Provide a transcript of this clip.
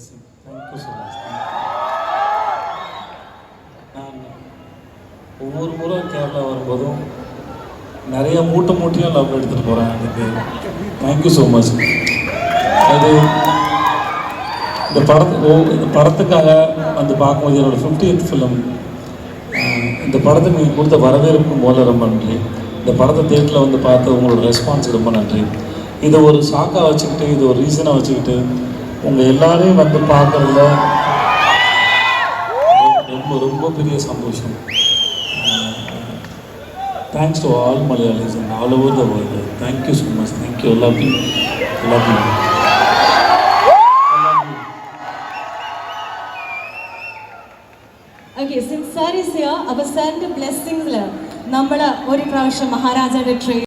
blessing. Thank you so much. நான் ஒவ்வொரு முறை கேரளா வரும்போதும் நிறைய மூட்டையும் லவ் எடுத்துகிட்டு போகிறேன். அதுக்கு தேங்க்யூ ஸோ மச். அது இந்த படத்துக்காக வந்து பார்க்கும்போது என்னோடய 50th ஃபிலிம், இந்த படத்துக்கு நீங்கள் கொடுத்த வரவேற்புக்கும் போல ரொம்ப நன்றி. இந்த படத்தை தேட்டரில் வந்து பார்த்து உங்களோட ரெஸ்பான்ஸ் ரொம்ப நன்றி. இதை ஒரு சாக்காக வச்சுக்கிட்டு, இது ஒரு ரீசனாக வச்சுக்கிட்டு உங்கள் எல்லாரையும் வந்து பார்க்குறதுல ரொம்ப ரொம்ப பெரிய சந்தோஷம். Thanks to all Malayalis and all over the world. Thank you so much. Thank you. எல்லாத்தையும் Okay, since sir is here, our sir blessings, namala ഒരു പ്രാവശ്യം മഹാരാജായുടെ ട്രെയിൻ